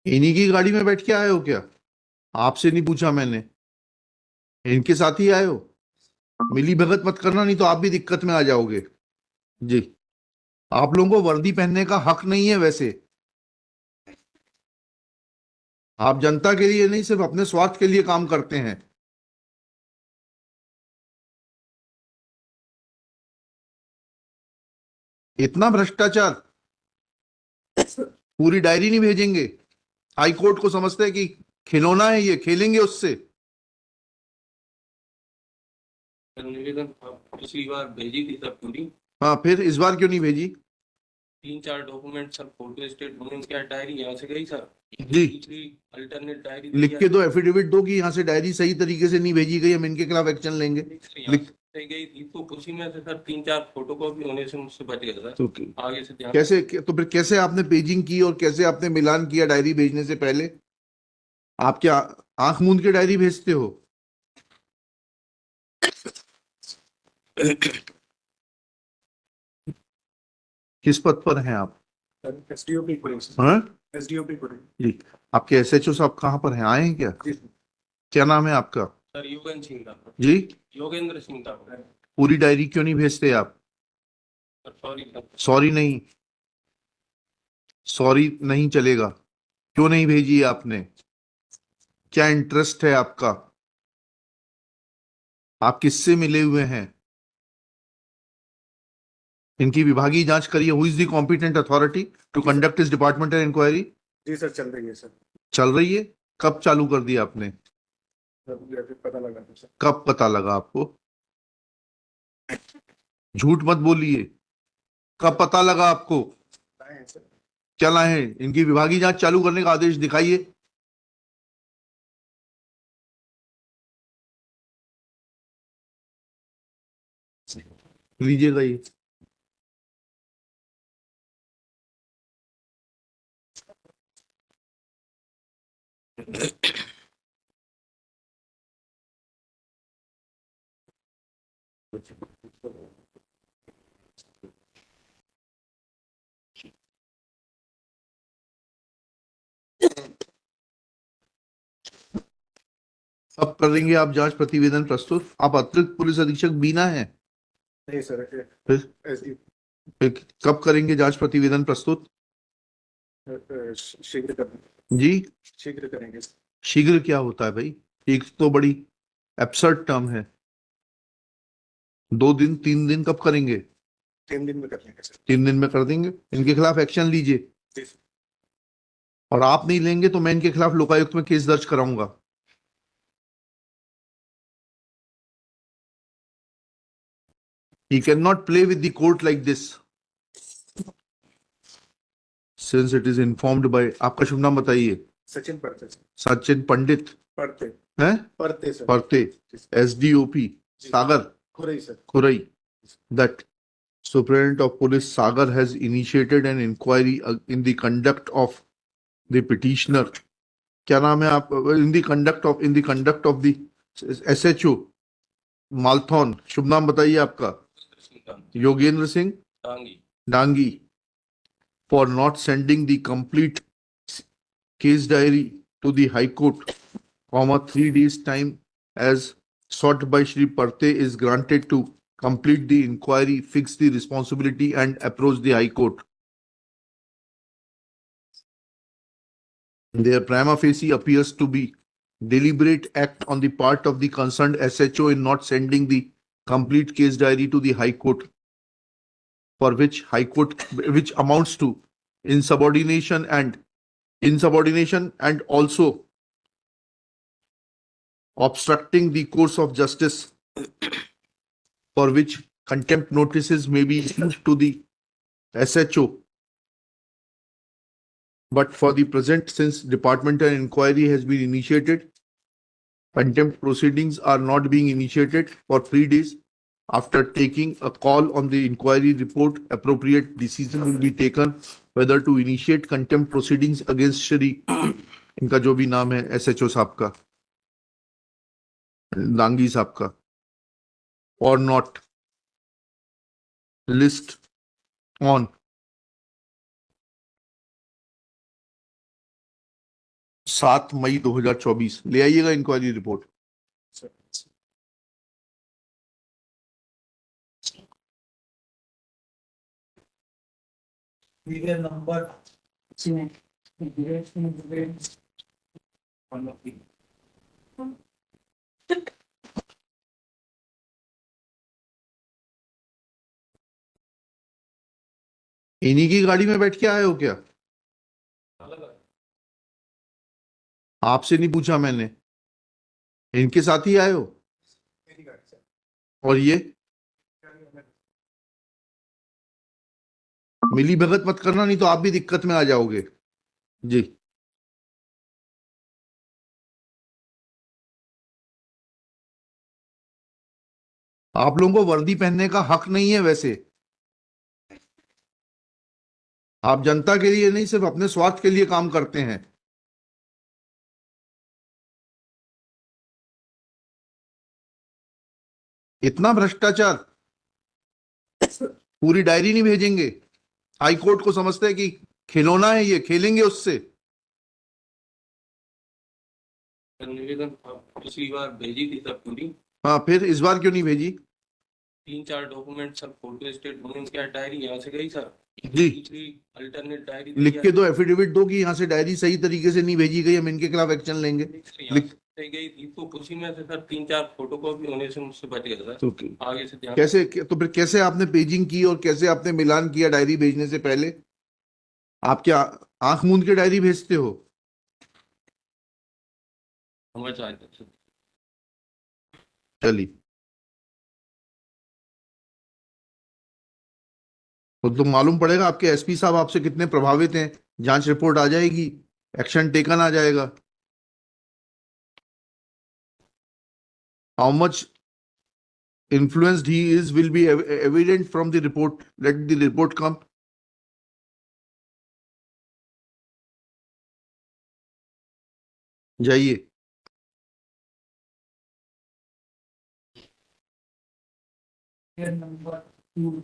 इन्हीं की गाड़ी में बैठ के आए हो क्या? आपसे नहीं पूछा मैंने। इनके साथ ही आए हो? मिली भगत मत करना, नहीं तो आप भी दिक्कत में आ जाओगे। जी। आप लोगों को वर्दी पहनने का हक नहीं है वैसे। आप जनता के लिए नहीं, सिर्फ अपने स्वार्थ के लिए काम करते हैं। इतना भ्रष्टाचार। पूरी डायरी नहीं भेजेंगे? हाई कोर्ट को समझते हैं कि खिलौना है, ये खेलेंगे उससे। निवेदन पिछली बार भेजी थी सर पूरी। हाँ, फिर इस बार क्यों नहीं भेजी? 3-4 डॉक्यूमेंट सर, फोटो स्टेट क्या डायरी यहाँ से गई सर। जी। दूसरी अल्टरनेट डायरी दी लिख के दो, एफिडेविट दो कि यहाँ से डायरी सही तरीके से नहीं भेजी गई, हम इनके खिलाफ एक्शन लेंगे। यहाँ से गई थी तो उसी में से सर 3-4 फोटो कॉपी होने से मुझसे बच गया सर। तो आगे से ध्यान कैसे, तो फिर कैसे आपने पेजिंग की और कैसे आपने मिलान किया डायरी भेजने से पहले? आप क्या आंख मूंद के डायरी भेजते हो? किस पद पर हैं आप? SDOP police. हाँ एसडीओपी पुलिस। जी। आपके एसएचओ साहब कहाँ पर हैं, आए हैं क्या? क्या नाम है आपका? सर योगेंद्र सिंह का। जी। योगेंद्र सिंह का। पूरी डायरी क्यों नहीं भेजते आप? Sorry sir. सॉरी नहीं, सॉरी नहीं चलेगा। क्यों नहीं भेजी आपने? क्या इंटरेस्ट है आपका? आप किससे मिले हुए हैं? इनकी विभागीय जांच करिए। Who is the competent authority to conduct this departmental inquiry? जी सर, चल रही है सर। चल रही है? कब चालू कर दिया आपने? पता लगा था सर। कब पता लगा आपको? झूठ मत बोलिए। कब पता लगा आपको? लाए हैं सर। क्या लाए हैं? इनकी विभागीय जांच चालू करने का आदेश दिखाइए। लीजिएगा ये। अब करेंगे आप जांच प्रतिवेदन प्रस्तुत? आप अतिरिक्त पुलिस अधीक्षक बीना है? नहीं सर, फिर एसडी कब करेंगे जांच प्रतिवेदन प्रस्तुत? शीघ्र कर जी। शीघ्र करेंगे। शीघ्र क्या होता है भाई? एक तो बड़ी एब्सर्ड टर्म है। 2 दिन 3 दिन कब करेंगे? 3 दिन में कर लेंगे सर। 3 दिन में कर देंगे। इनके खिलाफ एक्शन लीजिए। जी सर। और आप नहीं लेंगे तो मैं इनके खिलाफ लोकायुक्त में केस दर्ज कराऊंगा। He cannot play with the court like this. Since it is informed by, आपका शुभ नाम बताइए। सचिन पढ़ते सर। सचिन पंडित पढ़ते हैं? पढ़ते सर। परते। SDOP Sagar Khurai sir. Khurai. That Superintendent of Police Sagar has initiated an inquiry in the conduct of the petitioner. क्या नाम है आप? in the conduct of the SHO Malthone. शुभ नाम बताइए आपका। Yogendra Singh Dangi. Dangi, for not sending the complete case diary to the High Court, 3 days time as sought by Shri Parte is granted to complete the inquiry, fix the responsibility and approach the High Court. Their prima facie appears to be deliberate act on the part of the concerned SHO in not sending the complete case diary to the High Court, for which which amounts to insubordination and also obstructing the course of justice, for which contempt notices may be issued to the SHO. But for the present, since departmental inquiry has been initiated, contempt proceedings are not being initiated for 3 days. After taking a call on the inquiry report, appropriate decision will be taken whether to initiate contempt proceedings against Shri इनका जो भी नाम है SHO साहब का, दांगी साहब का, or not. List on 7 मई 2024 ले आइएगा inquiry report. Sir serial number to one of the इन्हीं की गाड़ी में बैठ के आए हो क्या? अलग अलग आपसे नहीं पूछा मैंने, इनके साथ ही आए हो? मेरी गाड़ी सर। और ये मिली भगत मत करना, नहीं तो आप भी दिक्कत में आ जाओगे जी। आप लोगों को वर्दी पहनने का हक नहीं है वैसे। आप जनता के लिए नहीं, सिर्फ अपने स्वार्थ के लिए काम करते हैं। इतना भ्रष्टाचार, पूरी डायरी नहीं भेजेंगे? हाई कोर्ट को समझते हैं कि खिलौना है ये, खेलेंगे उससे? निवेदन पिछली बार भेजी थी सर पूरी, हाँ, फिर इस बार क्यों नहीं भेजी? 3-4 डॉक्यूमेंट सर, फोटो स्टेट होने क्या डायरी यहाँ से गई सर, जी, दूसरी अल्टरनेट डायरी लिख के दो, एफिडेविट दो कि यहाँ से डायरी सही तरीके से नहीं भेजी गई, हम इनके खिलाफ एक्शन लेंगे। यहाँ से गई थी तो उसी में से सर 3-4 फोटो कॉपी होने से मुझसे बच गया सर। तो आगे से ध्यान कैसे, तो फिर कैसे आपने पेजिंग की और कैसे आपने मिलान किया डायरी भेजने से पहले? आप क्या आंख मूंद के डायरी भेजते हो? समझ आए सर। चलिए, तो मालूम पड़ेगा आपके एसपी साहब आपसे कितने प्रभावित हैं। जांच रिपोर्ट आ जाएगी, एक्शन टेकन आ जाएगा। How much influenced he is will be evident from the report. Let the report come. जाइए। serial number 2